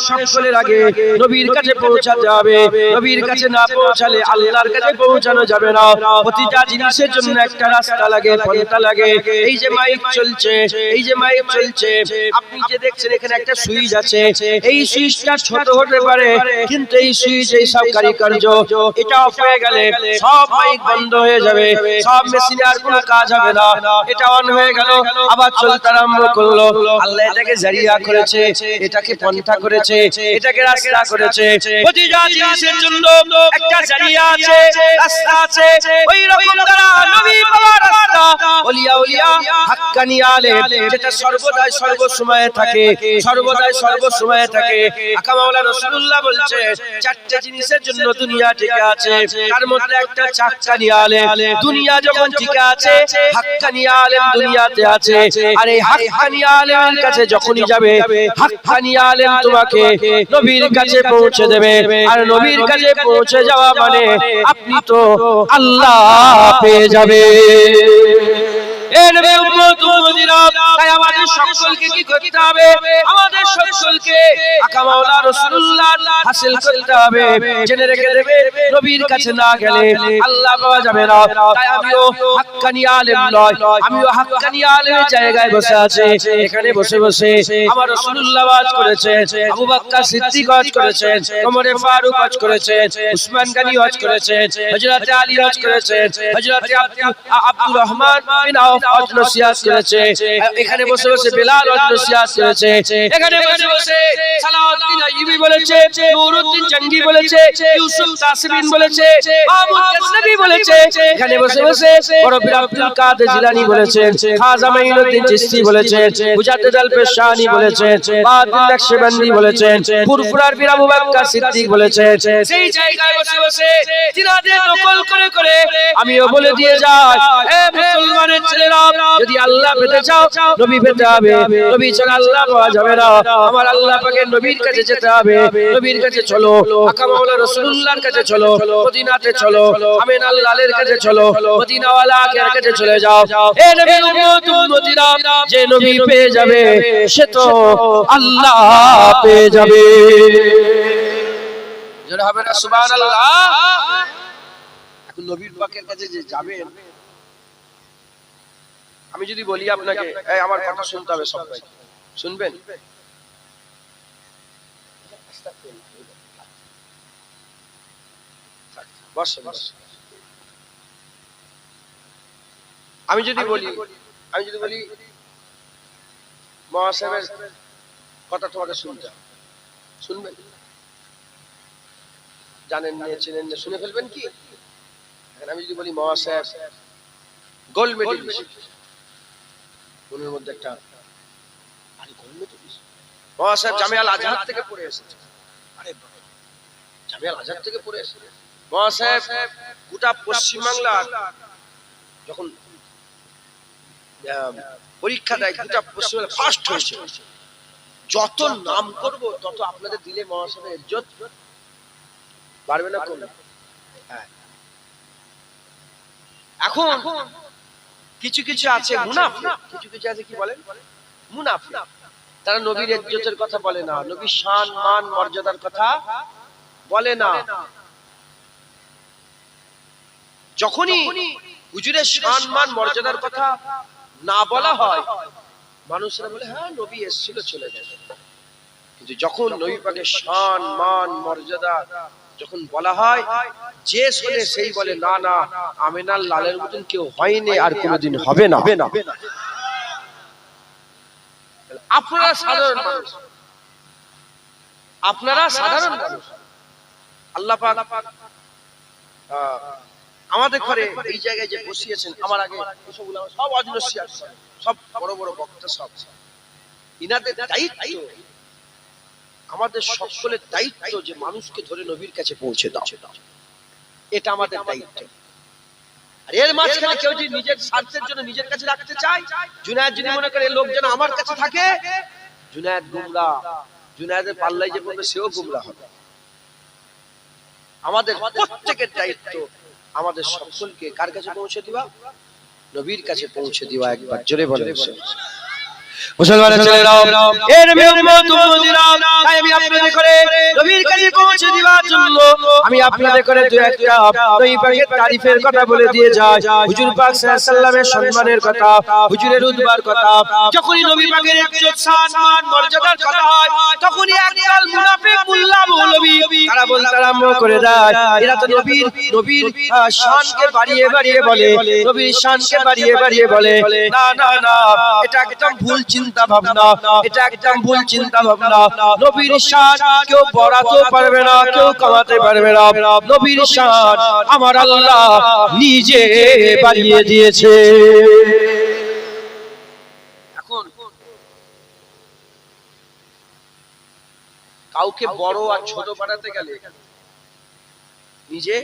সকলের আগে নবীর কাছে পৌঁছাতে হবে। নবীর কাছে না পৌঁছালে আল্লাহর কাছে পৌঁছানো যাবে না। প্রতিটা জিনিসের জন্য একটা রাস্তা লাগে, পন্থা লাগে। এই যে মাইক চলছে, এই যে মাইক চলছে, আপনি যে দেখছেন এখানে একটা সুইচ আছে। এই সুইচটা ছোট হতে পারে, কিন্তু এই সুইচ এই সব কারিকার্য এটা অফ হয়ে গেলে সব মাইক বন্ধ হয়ে যাবে, সব মেশিনে আর কোনো কাজ হবে না। এটা অন হয়ে গেল, আবার চলতে আরম্ভ করলো। আল্লাহ এটাকে জারিয়া করেছে, এটাকে পন্থা করেছে, এটাকে রাস্তা করেছে। প্রতিটা জিনিসের জন্য একটা জারিয়া আছে, রাস্তা আছে। ওই রকম তারা নবী পাওয়ার রাস্তা, ওলিয়া ওলিয়া হাক্কানি আলেম, যেটা সর্বদাই সর্বসময়ে থাকে, সর্বদাই সর্বসময়ে থাকে। আকা মাওলা রাসূলুল্লাহ বলছে চারটি জিনিসের জন্য দুনিয়া ঠিক আছে, তার মধ্যে একটা হাক্কানি আলেম। দুনিয়া যখন ঠিক আছে, হাক্কানি আলেম দুনিয়াতে আছে। আর এই হাক্কানি আলেমের কাছে যখনই যাবে, হাক্কানি আলেম তোমাকে নবীর কাছে পৌঁছে দেবে। আর নবীর কাছে পৌঁছে যাওয়া মানে আপনি তো আল্লাহ পেয়ে যাবে। তাই আমাদের সকলকে কি করতে হবে? আমাদের সকলকে আকা মাওলা রাসূলুল্লাহ হাসিল করতে হবে। জেনে রেখে দেবে, নবীর কাছে না গেলে আল্লাহ পাওয়া যাবে না। তাই আমিও হাক্কানি আলেম নয়, আমিও হাক্কানি আলেমের জায়গায় বসে আছি। এখানে বসে বসে আমার রাসূলুল্লাহ ওয়াজ করেছেন, আবু বকর সিদ্দিক ওয়াজ করেছেন, ওমর ফারুক ওয়াজ করেছেন, উসমান গনি ওয়াজ করেছেন, হযরত আলী ওয়াজ করেছেন, হযরত আব্দুর রহমান বিন আওফ ওয়াজ নসিহত করেছে। এখানে বসে বসে বেলাল ওয়াজ নসিহত করেছে। এখানে বসে বসে সালাউদ্দিন আইয়ুবী বলেছে, নুরউদ্দিন জঙ্গি বলেছে, ইউসুফ তাসবিন বলেছে, মাহমুদ গজনবী বলেছে। এখানে বসে বসে বড় পীর আব্দুল কাদের জিলানী বলেছেন, খাজা মাইনুদ্দিন চিশতি বলেছেন, মুজাদ্দিদ আল পেশানি বলেছেন, বাতিল নকশবন্দি বলেছেন, ফুরফুরার পীর আবু বকর সিদ্দিক বলেছেন। সেই জায়গায় বসে বসে তিনাদের নকল করে করে আমিও বলে দিয়ে যাই, হে মুসলমানের ছেলেরা, যদি আল্লাহ পেতে চাও নবী পেতে হবে। নবী ছাড়া আল্লাহ পাওয়া যাবে না। আমার আল্লাহ পাকের নবীর কাছে যেতে হবে। নবীর কাছে চলো, আকা মাওলা রাসূলুল্লাহর কাছে চলো, মদিনাতে চলো, আমিন আল্লাহর কাছে চলো, মদিনা ওয়ালার কাছে চলে যাও। হে নবীর উম্মত উম্মতিরা, যে নবী পেয়ে যাবে সে তো আল্লাহ পেয়ে যাবে। যারা হবে না সুবহানাল্লাহ। এখন নবীর পাকের কাছে যে যাবেন, আমি যদি বলি আপনাকে, এই আমার কথা শুনতে হবে, সবাই শুনবেন। আমি যদি বলি মহাসাহেবের কথা তোমাকে শুনতে হবে, শুনবেন? জানেন না, চেনেন না, শুনে ফেলবেন কি? আমি যদি বলি মহাসাহেব গোল্ড মেডেল, মনের মধ্যে একটা মহাসাহেব জামিয়া আল আজহার থেকে পড়ে এসেছে। আরে জামিয়া আল আজহার থেকে পড়ে এসেছে মহাসাহেব। গোটা পশ্চিমবাংলার যখন পরীক্ষা দেয়, গোটা পশ্চিমবাংলা ফার্স্ট হয়েছে। যত নাম করব তত আপনাদের দিলে মহাসাহেবের ইজ্জত বাড়বে না কমবে? হ্যাঁ। এখন কিছু কিছু আছে মুনাফিক, কিছু কিছু আছে কি বলেন মুনাফিক। তারা নবীর ইজ্জতের কথা বলে না, নবীর শান মান মর্যাদার কথা বলে না। যখনই হুজুরের শান মান মর্যাদার কথা না বলা হয়, মানুষরা বলে হ্যাঁ নবী এসেছিল চলে গেছে। কিন্তু যখন নবী পাকের শান মান মর্যাদা যখন বলা হয়, যে শোনে সেই বলে না না, আমিনার লালের মতন কেউ হয়নি, আর কোনোদিন হবে না। আপনারা সাধারণ মানুষ, আপনারা সাধারণ মানুষ। আল্লাহ পাক আমাদের ঘরে এই জায়গায় যে বসিয়েছেন, আমার আগে সব অজনসিয়াত, সব বড় বড় বক্তা, সব ইনাদের দায়িত্ব, আমাদের সকলের দায়িত্ব যে মানুষকে ধরে নবীর কাছে পৌঁছে দাও, এটা আমাদের দায়িত্ব। আর এর মাঝখানে কেউ যদি নিজের স্বার্থের জন্য নিজের কাছে রাখতে চায়, জুনায়েদ যদি মনে করে লোক যেন আমার কাছে থাকে, জুনায়েদ গুমরাহ, জুনায়েদের পাল্লায় যে পড়বে সেও গুমরাহ হবে। আমাদের প্রত্যেকের দায়িত্ব আমাদের সকলকে কার কাছে পৌঁছে দিবা? নবীর কাছে পৌঁছে দিবা। একবার জোরে বলেন। মুসলমানের ছেলেরা, এর উম্মত উম্মতিরা, তাই আমি আপনাদের করে নবীর কাছে পৌঁছে দেওয়ার জন্য আমি আপনাদের করে দুই একটা নবী পাকের তারিফের কথা বলে দিয়ে যাই। হুজুর পাক সাল্লাল্লাহু আলাইহি সাল্লামের সম্মানের কথা, হুজুরের উদ্বার কথা। যখনই নবী পাকের ইজ্জত সম্মান মর্যাদার কথা হয়, তখনই একদল মুনাফিক মুল্লা মৌলবী তারা বলতে আরম্ভ করে দেয়, এরা তো নবীর শানকে বাড়িয়ে বাড়িয়ে বলে, নবীর শানকে বাড়িয়ে বাড়িয়ে বলে। না না না, এটা একদম ভুল চিন্তা ভাবনা, এটা একদম ভুল চিন্তা ভাবনা। নবীর শান কেউ বাড়াতে পারবে না, কেউ কমাতে পারবে না। নবীর শান আমার আল্লাহ নিজে বাড়িয়ে দিয়েছে। এখন কাউকে বড় আর ছোট বানাতে গেলে নিজে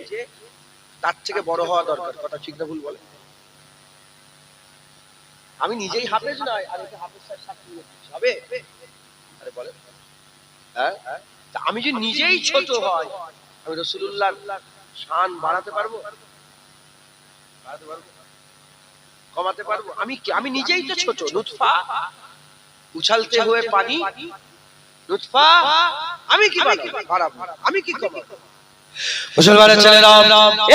তার থেকে বড় হওয়া দরকার। কথা ঠিক না ভুল বলে? আমি নিজেই হাফেজ নয়, আর এটা হাফেজ স্যার সাক্ষী হবে? আরে বলে, হ্যাঁ, আমি যে নিজেই ছোট হয়, আমি রাসূলুল্লাহর শান বাড়াতে পারবো? কমাতে পারবো? আমি নিজেই তো ছোট, নুতফা, উছলতে হুয়ে পানি, নুতফা। আমি কি বাড়াবো? আমি কি কমাবো? মুসলমানের ছেলেরা,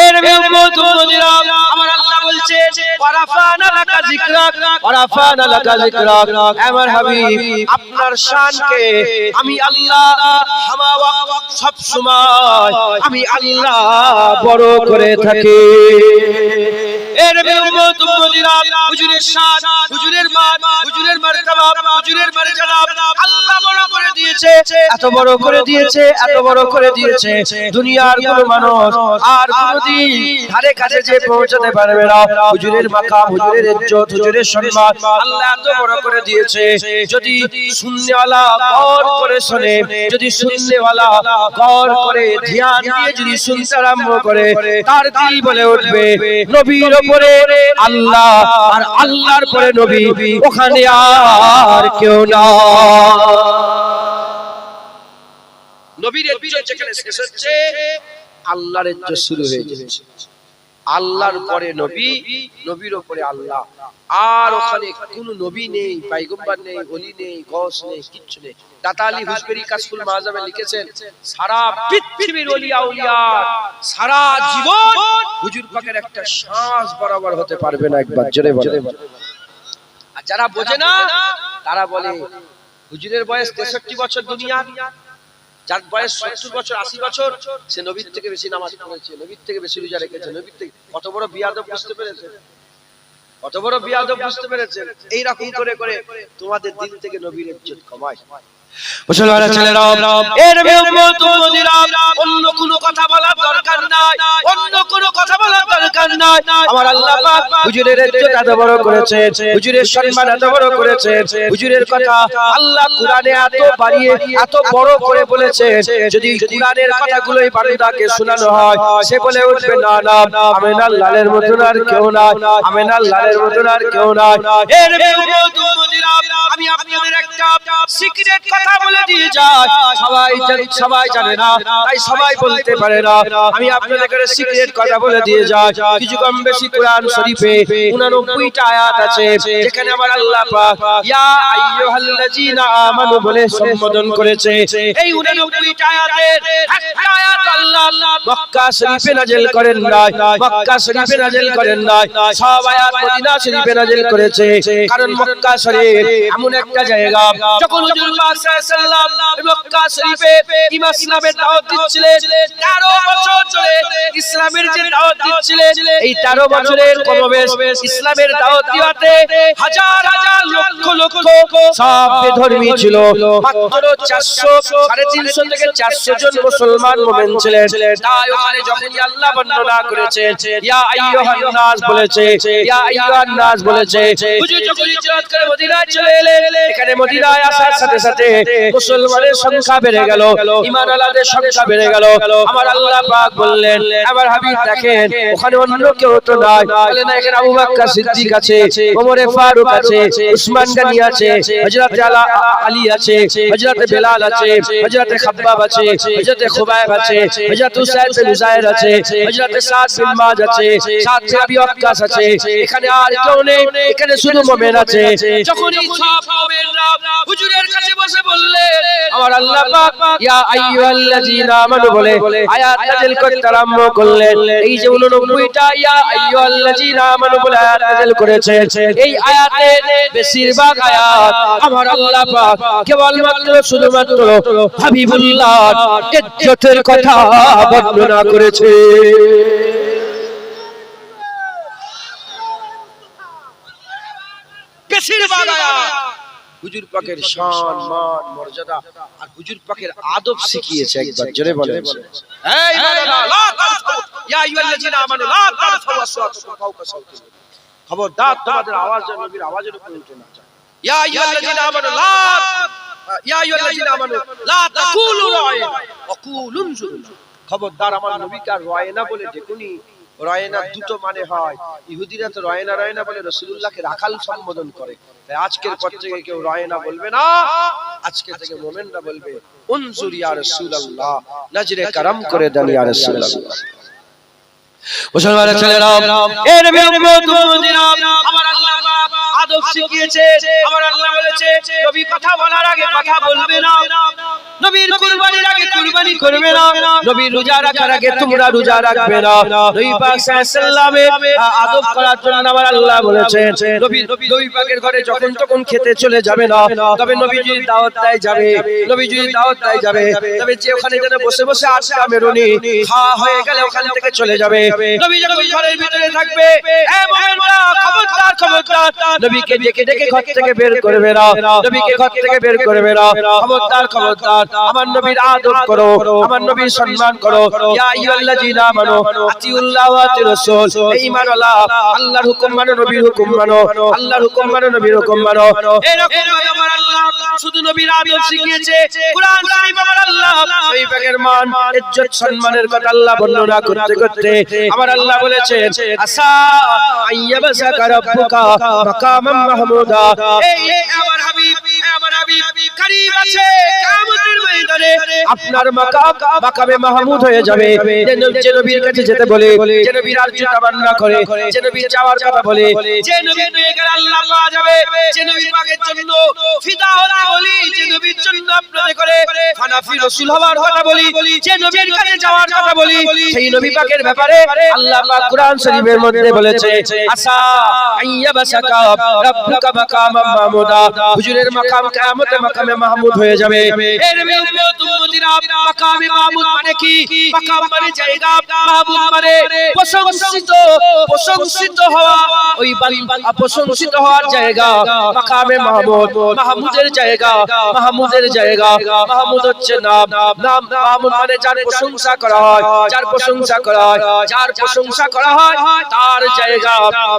এর উম্মত উম্মতিরা, আমার আল্লাহ বলছে ওয়ারাফানা লাকা যিকরাক, ওয়ারাফানা লাকা যিকরাক। আমার হাবিব, আপনার শানকে আমি আল্লাহ সব সময় আমি আল্লাহ বড় করে থাকি। এর উম্মত উম্মতিরা, হুজুরের শান, হুজুরের মান, হুজুরের মারতাবা, হুজুরের মর্যাদা আল্লাহ বড় করে দিয়েছে, এত বড় করে দিয়েছে, এত বড় করে দিয়েছে, দুনিয়ার কোন মানুষ আর কোনদিন ধারে কাছে যে পৌঁছাতে পারবে না। হুজুরের মাকাম, হুজুরের ইজ্জত, হুজুরের সম্মান আল্লাহ এত বড় করে দিয়েছে। যদি শুননেওয়ালা গৌর করে শুনে, যদি শুননেওয়ালা গৌর করে ধ্যান দিয়ে যদি শুনতে আরম্ভ করে, তার দিল বলে উঠবে নবীর উপরে আল্লাহ আর আল্লাহর পরে নবী, ওখানে আর কেউ না। নবীর ইজ্জত যেখানে শেষ হচ্ছে, আল্লাহর ইজ্জত শুরু হয়ে যাচ্ছে। আল্লাহর পরে নবী, নবীর উপরে আল্লাহ, আর ওখানে কোন নবী নেই, পয়গম্বর নেই, ওলি নেই, গৌস নেই, কিচ্ছু নেই। দাতা আলী হুজবেরি কাশফুল মাজামে লিখেছেন, সারা পৃথিবীর ওলি আউলিয়া সারা জীবন হুজুর পাকের একটা শ্বাস বরাবর হতে পারবে না। একবার জোরে বলে। আর যারা বোঝে না তারা বলে হুজুরের বয়স 63 বছর দুনিয়া, যার বয়স 70 বছর 80 বছর, সে নবীর থেকে বেশি নামাজ পড়েছে, নবীর থেকে বেশি রোজা রেখেছে, নবীর থেকে। কত বড় বিয়াদব বুঝতে পেরেছে? কত বড় বিয়াদব বুঝতে পেরেছে? এই রকম করে করে তোমাদের দিল থেকে নবীর ইজ্জত কমায়। মুসলমানের ছেলেরা, এর উম্মত উম্মতিরা, অন্য কোনো কথা বলার দরকার নাই, অন্য কোনো কথা বলার দরকার নাই। আমার আল্লাহ পাক হুজুরের ইজ্জত এত বড় করেছে, হুজুরের সম্মান এত বড় করেছে, হুজুরের কথা আল্লাহ কুরআনে এত বাড়িয়ে এত বড় করে বলেছে। যদি কুরআনের কথাগুলোই বান্দাকে শোনানো হয়, সে বলে উঠবে না না, আমিনার লালের মতন আর কেউ নাই, আমিনার লালের মতন আর কেউ নাই। এর উম্মত উম্মতিরা, আমি আপনাদের একটা সিক্রেট কথা বলে দিয়ে যাই, সবাই জানে না, তাই সবাই বলতে পারে না। আমি আপনাদের সিক্রেট কথা বলে দিয়ে যাই। কিছু কম বেশি কোরআন শরীফে 89টা আয়াত আছে, যেখানে আমার আল্লাহ পাক ইয়া আইয়ুহাল্লাযীনা আমানু বলে সম্বোধন করেছে। এই 89টা আয়াতের একটা আয়াত আল্লাহ মক্কা শরীফে নাযিল করেন নাই, মক্কা শরীফে নাযিল করেন নাই, সব আয়াত মদিনা শরীফে নাযিল করেছে। কারণ মক্কা শরীফ এমন একটা জায়গা, যখন হুজুর পাক সাল্লাল্লাহু আলাইহি ওয়াসাল্লাম মক্কা শরীফে ইসলামের দাওয়াত দিচ্ছিলেন, 13 বছর ধরে ইসলামের যে দাওয়াত দিচ্ছিলেন, এই 13 বছরের কমবেশ ইসলামের দাওয়াত দিওয়াতে হাজার হাজার লক্ষ লক্ষ সব বেধর্মী ছিল। মাত্র 350 থেকে 400 জন মুসলমান মুমিন ছিলেন। তাই ওখানে যখনই আল্লাহ বর্ণনা করেছেন ইয়া আইয়ুহান নাস বলেছে, ইয়া আইয়ুহান নাস বলেছে, হুজুর যখন হিজরত করে মদিনায় চলে এলেন, এখানে মদিনায় আসার সাথে সাথে মুসলমানের সংখ্যা বেড়ে গেল, ঈমানওয়ালাদের সংখ্যা বেড়ে গেল। আমার আল্লাহ পাক বললেন, আমার হাবিব দেখেন ওখানে অন্য কেউ তো নাই, বলেন না, এখানে আবু বকর সিদ্দিক আছে, ওমর ফারুক আছে, উসমান গনি আছে, হযরত আলী আছে, হযরত বেলাল আছে, হযরত খাব্বাব আছে, হযরত খুবাইব আছে, হযরত উসাইদ বিন উযাইর আছে, হযরত সাদ বিন মাজ আছে, সাদ বিন আবি ওয়াক্কাস আছে। এখানে আর কেউ নেই, এখানে শুধু মুমিন আছে। যখনই সব সব মুমিনরা হুজুরের কাছে বসে বললেন আমার আল্লাহ পাক ইয়া আইয়ুহাল্লাযীনা আমানু বলে আয়াত নাযিল করতে আরম্ভ করলেন। এই যে 89টা ইয়া আইয়ুহাল্লাযীনা আমানু বলে আয়াত নাযিল করেছেন, এই আয়াতের বেশিরভাগ আয়াত আমার আল্লাহ পাক কেবলমাত্র শুধুমাত্র হাবিবুল্লাহর ইজ্জতের কথা বর্ণনা করেছে। বেশিরভাগ আয়াত হুজুর পাকের শান মান মর্যাদা আর হুজুর পাকের আদব শিখিয়েছে। একবার জোরে বলেন এই মাওলানা লা তারফাউ ইয়া আইয়ুহাল্লাযীনা আমানু লা তারফাউ আসওয়াতাকুম ফাওকা সাওতিল নবী। খবরদার তোমাদের আওয়াজ যেন নবীর আওয়াজের উপরে উঠে না যায়। ইয়া আইয়ুহাল্লাযীনা আমানু লা তাকুলু রায়না ওয়া কুলু উনজুরুনা। খবরদার আমার নবীকে আর রায়না বলে ডেকুনি। রায়না দুটো মানে হয়, ইহুদিরা তো রায়না রায়না বলে রাসূলুল্লাহকে রাখাল সম্বোধন করে। তাই আজকের পর থেকে কেউ রায়না বলবে না, আজকে থেকে মুমিনরা বলবে উনজুর ইয়া রাসূলুল্লাহ, নজরে করম করে দেন ইয়া রাসূলুল্লাহ। মুসলমানের ছেলেরা, এ নবী উম্মত উম্মতিরা, আমার আল্লাহ পাক আদব শিখিয়েছে। আমার আল্লাহ বলেছে নবী কথা বলার আগে কথা বলবে না, নবীর কুরবানির আগে কুরবানি করবে না, নবী রোজা রাখার আগে তোমরা রোজা রাখবে না। নবী পাক সাল্লাল্লাহু আলাইহি ওয়াসাল্লামের আদব করার জন্য আমার আল্লাহ বলেছেন নবী পাকের ঘরে যখন তখন খেতে চলে যাবে না। তবে নবী যদি দাওয়াত দেয় যাবে, নবী যদি দাওয়াত দেয় যাবে, তবে যে ওখানে যেন বসে বসে আড্ডা মেরুনি, খাওয়া হয়ে গেলে ওখান থেকে চলে যাবে। নবী যখন ঘরের ভিতরে থাকবে, এ মুমিনরা খবরদার খবরদার নবীকে ডেকে ডেকে ঘর থেকে বের করবে না, নবীকে ঘর থেকে বের করবে না। খবরদার খবরদার আমার নবীর আদব করো, আমার নবীর সম্মান করো। ইয়া আইয়ুহাল্লাযীনা আমানু আতিউল্লাহ ওয়া আতিউর রাসূল, হে ঈমানওয়ালা আল্লাহর হুকুম মানো, নবীর হুকুম মানো, আল্লাহর হুকুম মানো, নবীর হুকুম মানো। এরকম আমার আল্লাহ শুধু নবীর আদব শিখিয়েছে। কুরআন শরীফ আমার আল্লাহ নবী পাকের মান ইজ্জত সম্মানের কথা আল্লাহ বর্ণনা করতে করতে আমার আল্লাহ বলেছেন আসা আইয়াবাসাকা রাব্বুকা মাকামান মাহমুদা। এই আমার হাবিব, আমার হাবিব করিব আছে কিয়ামতের ময়দানে আপনার মাকামে মাহমুদ হয়ে যাবে। যে নবীর কাছে যেতে বলে, যে নবীর আরজু তামান্না করে, যে নবীর চাওয়ার কথা বলে, যে নবীর পেয়ে গেলে আল্লাহ পাওয়া যাবে, যে নবী পাকের জন্য ফিদা হতে বলি, যে নবীর জন্য আপনাদের করে ফানাফি রাসূল হওয়ার কথা বলি, যে নবীর কাছে যাওয়ার কথা বলি, সেই নবী পাকের ব্যাপারে আল্লাহ পাক কুরআন শরীফের মধ্যে বলেছে আসা আইয়াবাসাকা রাব্বুকা মাকামান মাহমুদা। হুজুরের মাকাম কিয়ামতে মাকামে মাহমুদ হয়ে যাবে। এর উম্মত উম্মতিরা, মাকামে মাহমুদ মানে কি? মাকাম মানে জায়গা, মাহমুদ মানে প্রশংসিত, প্রশংসিত হওয়া। ওই প্রশংসিত হওয়ার জায়গা মাকামে মাহমুদ, মাহমুদের জায়গা, মাহমুদের জায়গা। মাহমুদ হচ্ছে নাম, নাম মাহমুদ মানে যার প্রশংসা করা হয়, যার প্রশংসা করা হয়, যার প্রশংসা করা হয় তার জায়গা,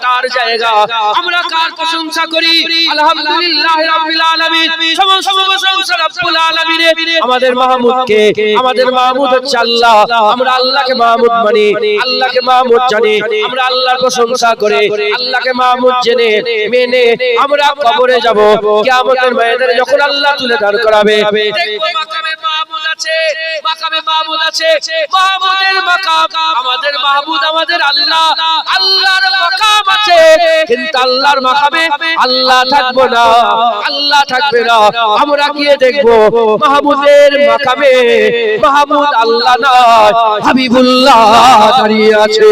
তার জায়গা। আমরা কার প্রশংসা করি? আলহামদুলিল্লাহ রাব্বিল আলামিন, সমস্ত প্রশংসা রব্বুল আলামিনের। আমাদের মাহমুদকে, আমাদের মাহমুদ হচ্ছে আল্লাহ। আমরা আল্লাহকে মাহমুদ মানি, আল্লাহকে মাহমুদ জানি। আমরা আল্লাহর প্রশংসা করে, আল্লাহকে মাহমুদ জেনে মেনে আমরা কবরে যাব। কিয়ামতের ময়দানে যখন আল্লাহ তুলে দাঁড় করাবে, দেখবো মাকামে মাহমুদ আছে, মাকামে মাহমুদ আছে। মাহমুদের মাকাম, আমাদের মাহমুদ আমাদের আল্লাহ, আল্লাহর মাকাম আছে, কিন্তু আল্লাহর মাকামে আল্লাহ থাকবে না, আল্লাহ থাকবে না। আমরা গিয়ে দেখবো মাহমুদের মাকামে মাহমুদ আল্লাহ নয়, হাবিবুল্লাহ দাঁড়িয়ে আছে।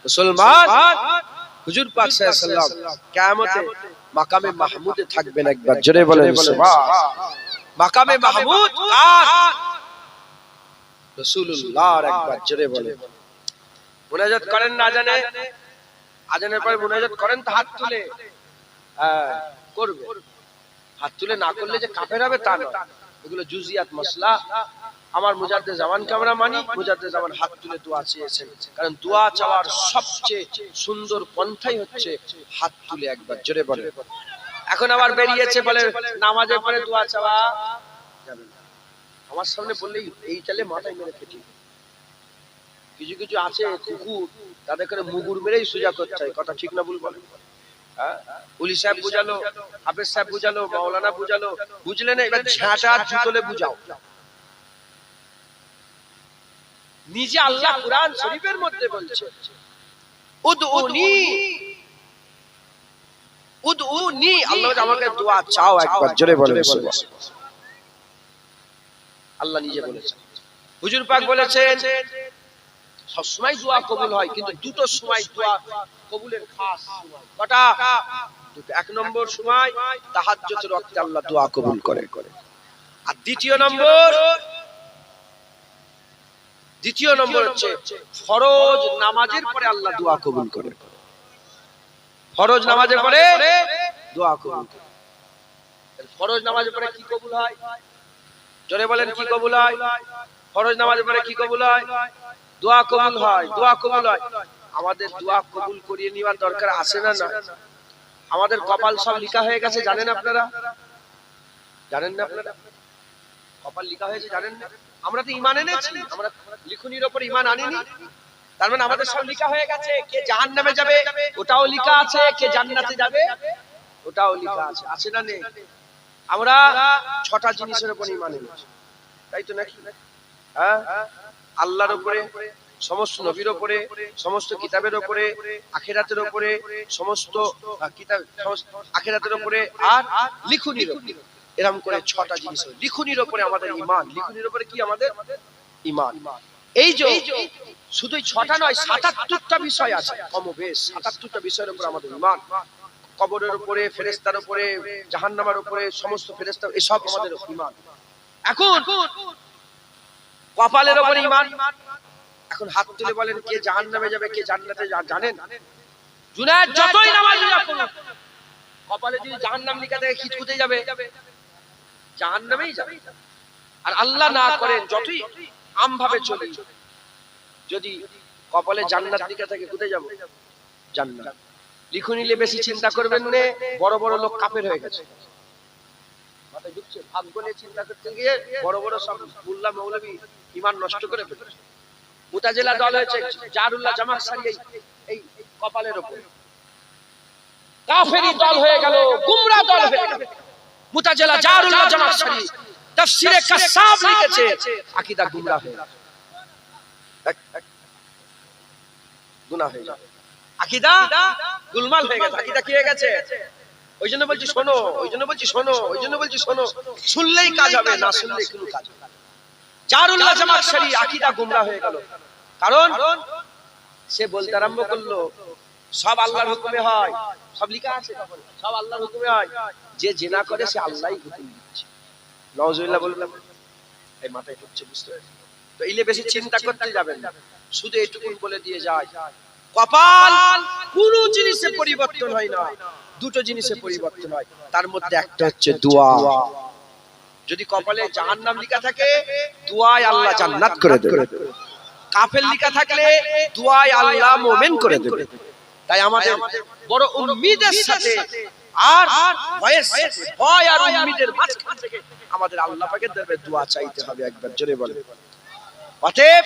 মুসলমান, হুজুর পাক সাল্লাল্লাহু আলাইহি ওয়াসাল্লাম কিয়ামতে মাকামে মাহমুদে থাকবেন। একবার জোরে বলেন সুবহান। মাকামে মাহমুদ কার? রাসূলুল্লাহর। একবার জোরে বলেন। মুনাজাত করেন না আজানে? আজানের পরে মুনাজাত করেন তো হাত তুলে? হ্যাঁ করবে। হাত তুলে না করলে যে কাফের হবে তা নয়, এগুলো জুজিয়াত মাসলা। আমার মুজাদ্দেদ জামানকে আমরা মানি, মুজাদ্দেদ জামান হাত তুলে দোয়া চেয়েছেন, কারণ দোয়া চাওয়ার সবচেয়ে সুন্দর পন্থাই হচ্ছে হাত তুলে। একবার জোরে বলে। এখন আবার বেরিয়েছে বলে নামাজের পরে দোয়া চাওয়া যাবে না। আমার সামনে বললেই এই চালে মাথায় মেরে ফেটি। কিছু কিছু আছে কুকুর, তাদের করে মুগুর মেরেই সোজা করতে হয়। কথা ঠিক না ভুল বলেন? হ্যাঁ, পুলিশ সাহেব বুঝালো, হাফেজ সাহেব বুঝালো, মাওলানা বুঝালো, বুঝলে না, এবার ঝাঁটা জুতলে বুঝাও। নিজে আল্লাহ কুরআন শরীফের মধ্যে বলছে উদউনি উদউনি, আল্লাহ আমাকে দোয়া চাও, একবার জোরে বলেন সুবহানাল্লাহ। আল্লাহ নিজে বলেছেন। হুজুর পাক বলেছেন সব সময় দোয়া কবুল হয়, কিন্তু দুটো সময় দোয়া কবুলের খাস সময়। কটা? দুটো। এক নম্বর সময় তাহাজ্জুদের ওয়াক্তে আল্লাহ দোয়া কবুল করে, আর দ্বিতীয় নম্বর হচ্ছে ফরজ নামাজের পরে আল্লাহ দোয়া কবুল করে। ফরজ নামাজের পরে দোয়া কবুল করে। ফরজ নামাজের পরে কি কবুল হয়? জোরে বলেন, কি কবুল হয়? ফরজ নামাজের পরে কি কবুল হয়? দোয়া কবুল হয়। দোয়া কবুল হয়। আমাদের দোয়া কবুল করিয়ে নেওয়ার দরকার আছে না? না। আমাদের কপাল সব লেখা হয়ে গেছে, জানেন আপনারা? জানেন না আপনারা? কপাল লেখা হয়েছে, জানেন না? আমরা তো ঈমান এনেছি, আমরা লিখনির উপর ঈমান আনিনি। তার মানে আমাদের সব লেখা হয়ে গেছে। কে জাহান্নামে যাবে ওটাও লেখা আছে, কে জান্নাতে যাবে ওটাও লেখা আছে। আছে না নেই? আমরা 6টা জিনিসের উপর ঈমান এনেছি, তাই তো নাকি? হ্যাঁ, আল্লাহর উপরে, সমস্ত নবীর উপরে, সমস্ত কিতাবের উপরে, আখিরাতের উপরে, সমস্ত কিতাব, আখিরাতের উপরে, আর লিখনির উপরে। এরকম করে 6টা জিনিস। লিখনির উপরে আমাদের ঈমান। লিখনির উপরে কি আমাদের ঈমান? এই যে শুধু 6টা নয়, 77টা বিষয় আছে, কমবেশ 77টা বিষয়ের উপর আমাদের ঈমান। কবরের উপরে, ফেরেশতার উপরে, জাহান্নামের উপরে, সমস্ত ফেরেশতা, এসব আমাদের ঈমান। এখন কপালের উপর ঈমান। এখন হাত তুলে বলেন, কে জাহান্নামে যাবে, কে জান্নাতে যাবে? জানেন? জুনায়েদ যতই নামাজি করুন, কপালে যদি জাহান্নাম লেখা থাকে, খিট কোথায় যাবে? জাহান্নামেই যাবে। আর আল্লাহ না করেন যতই আম ভাবে চলি, যদি কপালে জান্নাত লেখা থাকে, কোথায় যাব? জান্নাত। লিখে নিলে বেশি চিন্তা করবেন না, বড় বড় লোক কাফের হয়ে গেছে। মাথায় ঢুকছে? ভাগ্য নিয়ে চিন্তা করতে গিয়ে বড় বড় সব মুল্লা মৌলবী ঈমান নষ্ট করে ফেলেছে। মুতাজিলা দল হয়েছে জারুল্লাহ জামাখশারি এই কপালের উপর। কাফেরি দল হয়ে গেল, গুমরা দল হয়ে গেল। মুতাজিলা জারুল্লাহ জামাখশারি তাফসীরে কাসাব লিখেছে, আকীদা গুমরা হয়ে গেছে, গুনাহ হয়ে গেছে, আকীদা গোলমাল হয়ে গেছে, আকীদা কি হয়ে গেছে? ওই জন্য বলছি শোনো, ওই জন্য বলছি শোনো, ওই জন্য বলছি শোনো। শুনলেই কাজ হবে, না শুনলেই কোনো কাজ হবে না। জারুল্লাহ জামাখশারি আকীদা গুমরা হয়ে গেল, কারণ সে বলতে আরম্ভ করলো সব আল্লাহর হুকুমে হয়। সব লেখা আছে, তখন সব আল্লাহর হুকুমে হয়। যে জিনা করে সে আল্লাহই হুকুম দিচ্ছে। নাউজুবিল্লাহ বললাম, এই মাথায় ঢুকছে, বুঝতে পারছেন? তো এইলে বেশি চিন্তা করতে যাবেন না, শুধু এইটুকু বলে দিয়ে যায়, কপাল কোনো জিনিসে পরিবর্তন হয় না, দুটো জিনিসে পরিবর্তন হয়, তার মধ্যে একটা হচ্ছে দোয়া। যদি কপালে জাহান্নাম লেখা থাকে, দোয়ায় আল্লাহ জান্নাত করে দেবে। কাফের লেখা থাকলে দোয়ায় আল্লাহ মুমিন করে দেবে। তাই আমাদের বড় উম্মিদের সাথে আর ভয়ের সাথে, ভয় আর উম্মিদের মাঝখান থেকে আমাদের আল্লাহ পাকের দরবারে দোয়া চাইতে হবে। একবার জোরে বলেন। অতএব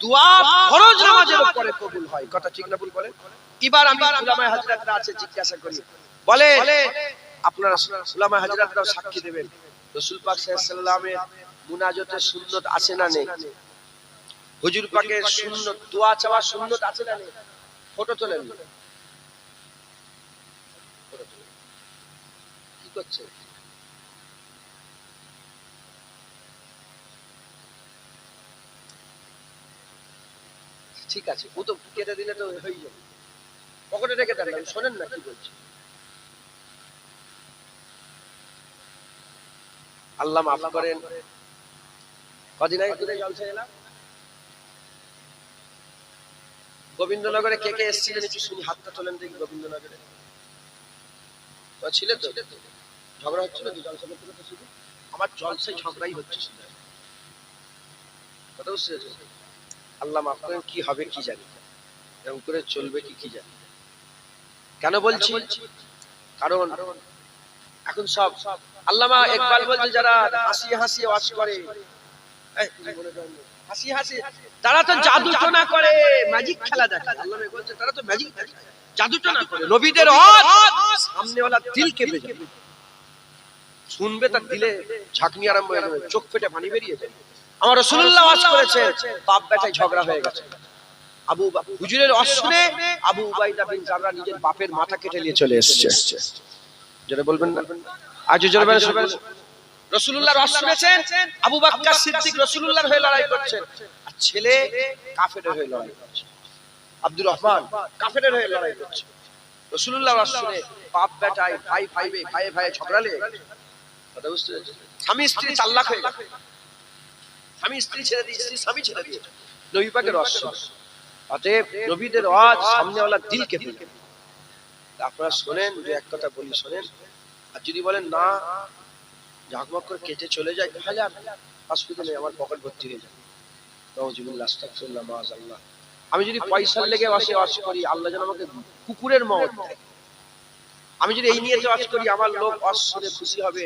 দোয়া ফরজ নামাজের উপরে কবুল হয়। কথা ঠিক না ভুল বলেন? এবার আমি উলামায়ে হাজরাতরা আছে জিজ্ঞাসা করি, বলে আপনারা উলামায়ে হাজরাতরাও সাক্ষী দেবেন, রাসূল পাক সাল্লাল্লাহু আলাইহি ওয়াসাল্লামের মুনাজাতের সুন্নাত আছে না নেই? হুজুর পাকের সুন্নাত, দোয়া চাওয়ার সুন্নাত আছে না নেই? ফটো তোলেন। কি করছে? ঠিক আছে, ও তো কেটে দিলে তো হয়ে যাবে। পকেটে রেখে দেন, শোনেন না কি বলছি। আল্লাহ মাফ করেন। কদিন আগে কোথায় জলসা এলাম? গোবিন্দনগরে কে কে এসেছিলেন একটু শুনি, হাতটা তোলেন দেখি। গোবিন্দনগরে ছিল তো? ঝগড়া হচ্ছিল তো জলসা করতে করতে? শুধু আমার জলসায় ঝগড়াই হচ্ছে শুধু। কথা বুঝতে পেরেছেন? আল্লাহ মাফ করেন। কি হবে কি জানি, এরকম করে চলবে কি জানি। কেন বলছি? কারণ এখন সব আল্লামা ইকবাল বলছে, যারা হাসি হাসি ওয়াজ করে, হাসি হাসি, তারা তো জাদু টোনা করে, ম্যাজিক খেলা দেখে। আল্লামা বলছে তারা তো ম্যাজিক জাদু টোনা করে। নবীদের হক সামনেওয়ালা দিল কেঁপে যাবে, শুনবে তার দিলে ঝাঁকনি আরম্ভ হয়ে যাবে, চোখ ফেটে পানি বেরিয়ে যাবে। আমার রাসূলুল্লাহ ওয়াজ করেছেন, বাপ বেটায় ঝগড়া হয়ে গেছে। হুজুরের ওয়াজ শুনে আবু উবাইদা বিন জাররাহ নিজের বাপের মাথা কেটে নিয়ে চলে এসেছে। যারা বলবেন না আজ জোরে বলেন, রাসূলুল্লাহর ওয়াজ শুনেছেন, আবু বকর সিদ্দিক রাসূলুল্লাহর হয়ে লড়াই করছেন, আর ছেলে কাফেরের হয়ে লড়াই করছে। আব্দুর রহমান কাফেরের হয়ে লড়াই করছে। রাসূলুল্লাহর ওয়াজ শুনে বাপ বেটায় ভাই ঝগড়া লেগে গেছে। কথা বুঝতে পেরেছেন? স্বামী স্ত্রী চাল্লাক হয়ে গেছে। স্বামী স্ত্রী ছেড়ে দিয়ে, স্ত্রী স্বামী ছেড়ে দিয়ে। নবী পাকের ওয়াজ অতএব নবীদের ওয়াজ সামনেওয়ালা দিলকে ফেলে। আপনারা শোনেন, যে এক কথা বলি শোনেন, আর যদি বলেন না ঝকমক করে কেটে চলে যায় তাহলে আর অসুবিধা নেই, আমার পকেট ভর্তি হয়ে যাবে। নাউযুবিল্লাহ, আস্তাগফিরুল্লাহ, মাআযাল্লাহ। আমি যদি পয়সার লেগে ওয়াজ করি, আল্লাহ যেন আমাকে কুকুরের মওত দেয়। আমি যদি এই নিয়ে ওয়াজ করি, আমার লোক ওয়াজ শুনে খুশি হবে,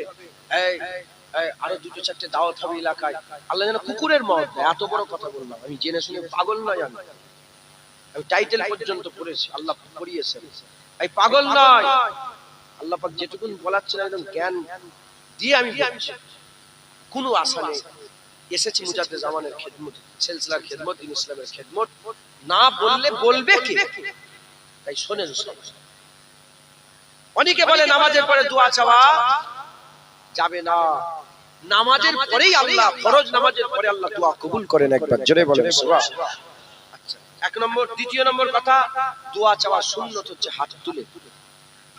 আরো দুটো চারটে দাওয়াত হবে এলাকায়, আল্লাহ যেন কুকুরের মওত দেয়। এত বড় কথা বললাম, আমি জেনে শুনে পাগল নয়, আমি টাইটেল পর্যন্ত পড়েছি, আল্লাহ পড়িয়েছেন। এই পাগল নয়, আল্লাহ পাক যেটুকুন বলাচ্ছেন একদম জ্ঞান দিয়ে আমি বলছি। কোনো আশা নেই, এসেছি মুজাদ্দেদ জামানের খেদমত, সিলসিলার খেদমত, দ্বীন ইসলামের খেদমত। না বললে বলবে কে? তাই শোনেন সব। অনেকে বলে নামাজের পরে দোয়া চাওয়া যাবে না। নামাজের পরেই আল্লাহ, ফরজ নামাজের পরে আল্লাহ দোয়া কবুল করেন। একবার জোরে বলেন সুবহানাল্লাহ। আচ্ছা, এক নম্বর। দ্বিতীয় নম্বর কথা, দোয়া চাওয়া সুন্নত হচ্ছে হাত তুলে।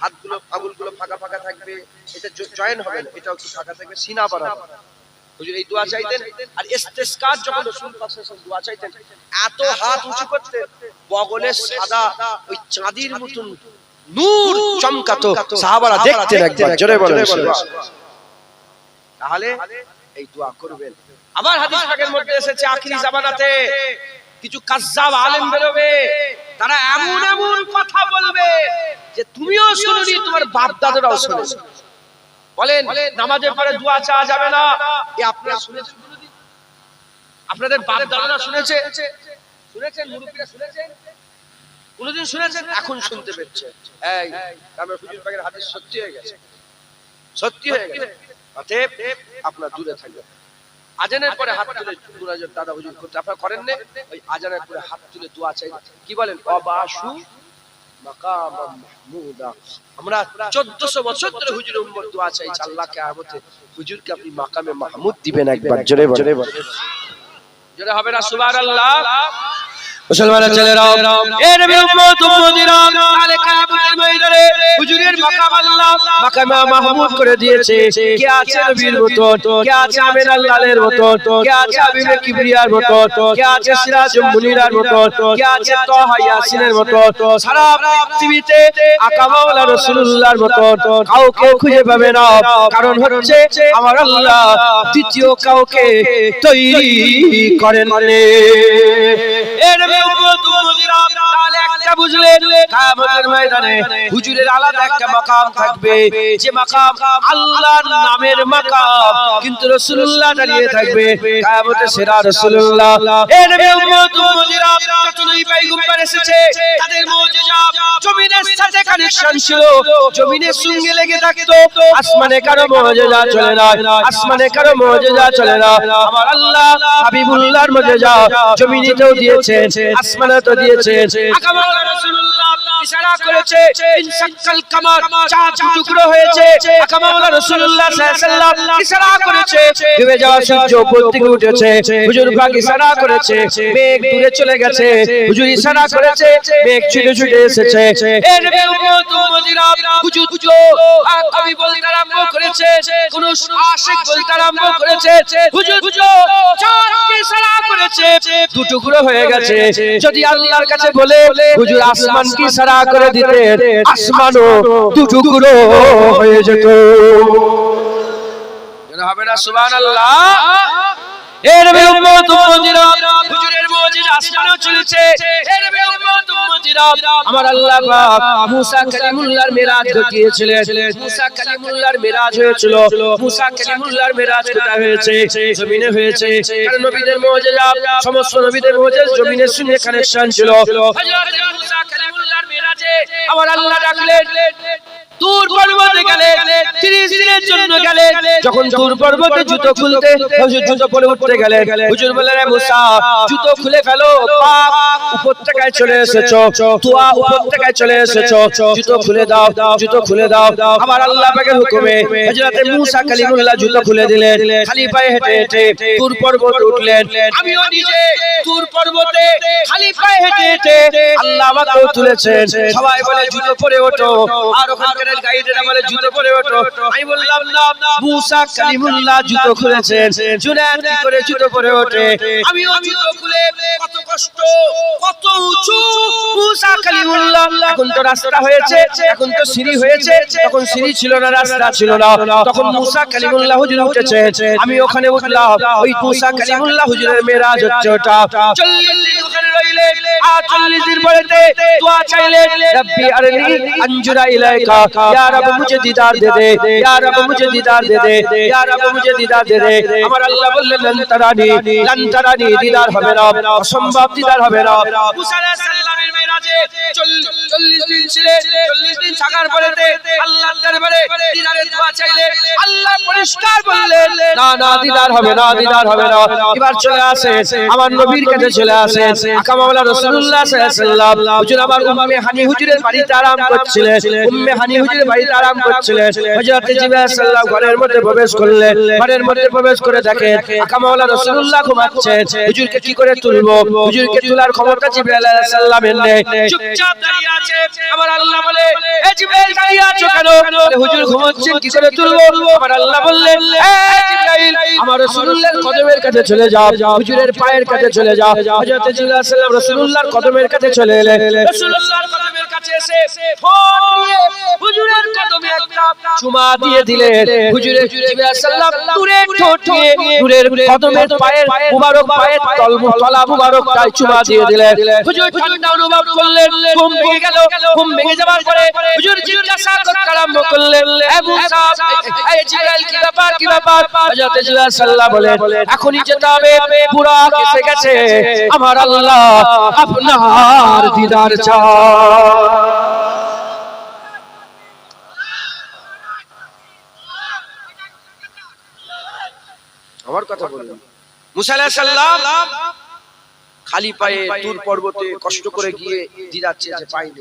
হাতগুলো আঙুলগুলো ফাঁকা ফাঁকা থাকবে, এটা জয়েন হবে না, এটাও একটু ফাঁকা থাকবে, সিনা বরাবর। হুজুর এই দোয়া চাইতেন। আর ইস্তেসকার যখন রাসূল পাক সাল্লাল্লাহু আলাইহি ওয়াসাল্লাম দোয়া চাইতেন, এত হাত উঁচু করতেন, বগলে সাদা ওই চাঁদির মতন নূর চমকাতো, সাহাবারা দেখতেন। একবার জোরে বলেন সুবহানাল্লাহ। তাহলে এই দোয়া করবেন। আবার হাদিস পাকের মধ্যে এসেছে, আখিরি জামানাতে কিছু কাযযাব আলেম বেরোবে, তারা এমন এমন কথা বলবে যে তুমিও শুনোনি, তোমার বাপ দাদারাও শুনেছে। বলেন নামাজের পরে দোয়া চাওয়া যাবে না, এ আপনারা শুনেছেন কোনদিন? আপনাদের বাপ দাদারা শুনেছে? শুনেছেন? মুরব্বিরা শুনেছেন? কোনদিন শুনেছেন? এখন শুনতে পেয়েছে। এই আমরা হুজুর পাকের হাদিস সত্যি হয়ে গেছে, সত্যি হয়ে গেছে। অতএব আপনারা দূরে থাকবেন। আজানের পরে হাত তুলে মুনাজাত দাদা হুজুর করতে আপনারা করেন না? ওই আজানের পরে হাত তুলে দোয়া চাই, কি বলেন? অবাসু মাকাম মাহমুদা। আমরা 1400 বছর ধরে হুজুরের উম্মত দোয়া চাই, আল্লাহ কিয়ামতে হুজুরকে আপনি মাকামে মাহমুদ দিবেন। একবার জোরে জোরে জোরে হবে না সুবহানাল্লাহ? মুসলমানের ছেলেরাও, এ নবীর উম্মত উম্মতিরা, তাহলে কিয়ামতের ময়দানে হুজুরের মাকাম আল্লাহ মাকামে মাহমুদ করে দিয়েছে। কে আছে নবীর মতন? কে আছে আমিন আল্লাহর মতন? কে আছে হাবিবে কিবরিয়ার মতন? কে আছে সিরাজুল মুনিরার মতন? কে আছে তাহা ইয়াসিনের মতন? সারা পৃথিবীতে আকা মাওলা রাসূলুল্লাহর মতন কাউকে খুঁজে পাবে না। কারণ হচ্ছে আমার আল্লাহ দ্বিতীয় কাউকে তৈরি করেন না। তাহলে একটা বুঝলেন, কিয়ামতের ময়দানে হুজুরের আলাদা একটা মাকাম থাকবে, যে মাকাম আল্লাহর নামের মাকাম, কিন্তু রাসূলুল্লাহ দাঁড়িয়ে থাকবে কিয়ামতে সেরা রাসূলুল্লাহ। এ নবী উম্মত উম্মতিরা, যত নবী পয়গম্বর এসেছে তাদের মুজিজা জমিনের সাথে কানেকশন ছিল, জমিনের সঙ্গে লেগে থাকতো। আসমানে কারো মুজিজা চলে না, আসমানে কারো মুজিজা চলে না। আমার আল্লাহ হাবিবুল্লাহর মুজিজা জমিনেও দিয়েছেন, আসমানে তো দিয়েছেন। আকা মাওলা রাসূলুল্লাহ ইশারা করেছে, ইনশাক্কাল কামার, চাঁদ টুকরো হয়েছে। আকা মাওলা রাসূলুল্লাহ সাল্লাল্লাহু আলাইহি ওয়াসাল্লাম ইশারা করেছে, ডুবে যাওয়া সূর্য উপর থেকে উঠেছে। হুজুর পাক ইশারা করেছে, মেঘ দূরে চলে গেছে। হুজুর ইশারা করেছে, মেঘ ছুটে ছুটে এসেছে। এ নবী উম্মত উম্মতিরা, হুজুর কবি বলতে আরম্ভ করেছে, কোন আশিক বলতে আরম্ভ করেছে, হুজুর চাঁদকে ইশারা করেছে, দু টুকরো হয়ে গেছে। যদি আল্লাহর কাছে বলে হুজুর আসমানকে ইশারা করে দিতে, আসমানও দু টুকরো হয়ে যেত। হবে না সুবহানাল্লাহ? এ নবী উম্মত উম্মতিরা, হুজুরের মুজিজা আসমানেও চলেছে। এ নবী উম্মত উম্মতিরা, আমার আল্লাহ পাক মুসা কালিমুল্লাহর মিরাজ ঘটিয়েছিলেন। মুসা কালিমুল্লাহর মিরাজ হয়েছিল। মুসা কালিমুল্লাহর মিরাজ কোথায় হয়েছে? জমিনে হয়েছে। কারণ নবীদের মুজিজা, সমস্ত নবীদের মুজিজা জমিনের সঙ্গে কানেকশন ছিল। হযরত মুসা কালিমুল্লাহর মিরাজে আমার আল্লাহ ডাকলেন, তুর পর্বতে গেলে 30 দিনের জন্য গেলে যখন তুর পর্বতে জুতো খুলতে হুজুর জুতো পরে উঠতে গেলে হুজুর বললেন মুসা জুতো খুলে ফেলো পাক উপত্যকায় চলে এসেছো তুয়া উপত্যকায় চলে এসেছো জুতো খুলে দাও জুতো খুলে দাও আমার আল্লাহ পাকের হুকুমে হযরত মুসা কালিমুল্লাহ জুতো খুলে দিলেন খালি পায়ে হেঁটে হেঁটে তুর পর্বতে উঠলেন আমিও নিজে তুর পর্বতে খালি পায়ে হেঁটে হেঁটে আল্লাহ আমাকেও তুলেছেন সবাই বলে জুতো পরে ওঠো আর ওখানকার গাইডেরা বলে জুতো পরে ওঠো আমি বললাম না মুসা কালিমুল্লাহ জুতো খুলেছেন জুনায়েদ কি করে জুতো পরে ওঠে আমিও জুতো খুলে কত কষ্ট কত উঁচু মুসা কালিমুল্লাহ এখন তো রাস্তা হয়েছে এখন তো সিঁড়ি হয়েছে তখন সিঁড়ি ছিল না রাস্তা ছিল না তখন মুসা কালিমুল্লাহ হুজুর উঠেছে আমি ওখানে উঠলাম ওই মুসা কালিমুল্লাহ হুজুরের মেরাজ হচ্ছে ওটা 40 দিন ওখানে রইলে আর 40 দিন পরেতে দোয়া চাইলে রব্বি আরনি আনজুরা ইলাইকা ইয়া রব মুঝে दीदार दे दे या रब मुझे दीदार दे दे या रब मुझे दीदार दे दे আমার আল্লাহ বললেন লন তারানি दीदार হবে না অসম্ভব दीदार হবে না মুসা আলাইহিস সালামের মেরাজে 40 দিন ছিলেন 40 দিন থাকার পরেতে আল্লাহর দরবারে दीदाরের দোয়া চাইলে আল্লাহ পরিষ্কার বললেন না না दीदार হবে না दीदार হবে না এবার চলে আসে আমার নবীর কাছে চলে আসে আকা মাওলা রাসূলুল্লাহ সাল্লাল্লাহু আলাইহি ওয়াসাল্লাম হুজুর আমার উম্মে হানি হুজুরের বাড়িতে আরাম করছিলেন উম্মে হানি হুজুরের বাড়িতে আরাম করছিলেন হযরত জিবরাইল সাল্লাল্লাহু ঘরের মধ্যে প্রবেশ করলেন ঘরের মধ্যে প্রবেশ করে দেখেন আকা মাওলা রাসূলুল্লাহ ঘুমাচ্ছেন হুজুরকে কি করে তুলবো হুজুরকে তোলার ক্ষমতা জিবরাইল আলাইহিস সালামের নেই চুপচাপ দাঁড়িয়ে আছে আমার আল্লাহ বলে এ জিবরাইল দাঁড়িয়ে আছো কেন হুজুর ঘুমাচ্ছেন কি করে তুলবো আমার আল্লাহ বললেন এ জিবরাইল আমার রাসূলুল্লাহর কদমের কাছে চলে যাও হুজুরের পায়ের কাছে চলে যাও হযরত জিবরাইল সাল্লাল্লাহু রাসূলুল্লাহর কদমের কাছে চলে এলেন রাসূলুল্লাহর কদমের কাছে এসে ফোন নিয়ে হুজুরের কদমে একটা চুমা দিয়ে দিলেন হুজুরের জিবরাইল সাল্লাল্লাহু নূরের ঠোঁট নিয়ে নূরের কদমের পায়ের মুবারক পায়ের তলা মুবারকটায় চুমা দিয়ে দিলেন হুজুর ঠান্ডা অনুভব করলেন ঘুম ভেঙে গেল ঘুম ভেঙে যাওয়ার পরে হুজুর জিজ্ঞাসা করতে আরম্ভ করলেন এ মুসা এই জিবরাইল কি ব্যাপার হযরত জিবরাইল সাল্লাল্লাহু বলেন এখনি যেতে হবে পুরা কেসে গেছে আমার আল্লাহ আপনার দিদার চায় আমার কথা বলুন মুসা আলাইহিস সালাম খালি পায়ে তুর পর্বতে কষ্ট করে গিয়ে দিদার চেয়ে পাইনি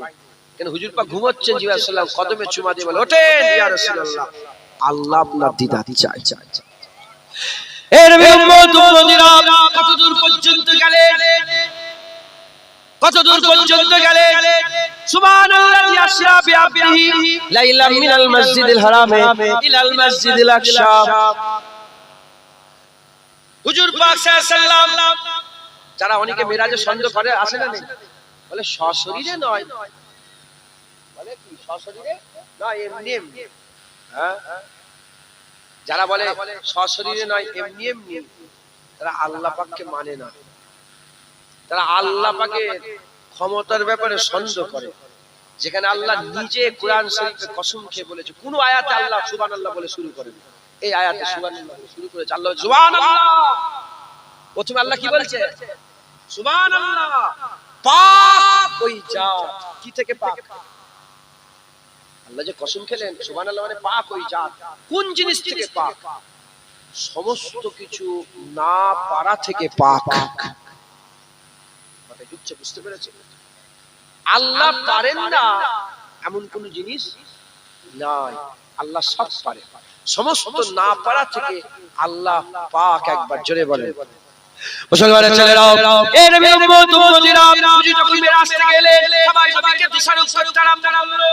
কেন হুজুর পাক ঘুমাচ্ছেন জিবরাইল সাল্লাম কদমে চুমা দিয়ে বলে ওঠেন ইয়া রাসূলুল্লাহ আল্লাহ আপনার দিদার চায় এর উম্মত উম্মতিরা কত দূর পর্যন্ত গেলে সুবহানাল্লাহি আসরা বিআবদিহি লাইলাম মিনাল মসজিদিল হারামে ইলাল মসজিদিল আকসা হুজুর পাক সাল্লাল্লাহু আলাইহি ওয়াসাল্লাম যারা অনেকে মিরাজে সন্দেহ করে আসে না বলে সশরীরে নয় বলে কি সশরীরে নয় এমনি এমনি হ্যাঁ যারা বলে সশরীরে নয় এমনি এমনি তারা আল্লাহ পাককে মানে না তারা আল্লাহ পাকের ক্ষমতার ব্যাপারে সন্দেহ করে যেখানে আল্লাহ নিজে কোরআন শরীফে কসম খেয়ে বলেছে কোন আয়াতে আল্লাহ সুবহানাল্লাহ বলে শুরু করেন এই আয়াতে সুবহানাল্লাহ শুরু করেছে আল্লাহ সুবহানাল্লাহ প্রথমে আল্লাহ কি বলছে সুবহানাল্লাহ পাক ওই জাত কি থেকে পাক আল্লাহ যে কসম খেলেন সুবহানাল্লাহ মানে পাক ওই জাত কোন জিনিস থেকে পাক সমস্ত কিছু না পারা থেকে পাক কথা বুঝতে পেরেছেন আল্লাহ পারেন না এমন কোন জিনিস নাই আল্লাহ সব পারে সমস্ত না পারা থেকে আল্লাহ পাক একবার জোরে বলেন মুসলমানের ছেলেরাও এর উম্মত উম্মতিরা হুজুর যখন মিরাজ থেকে গেলেন সবাই নবীকে দোষারোপ করতে আরম্ভ করলো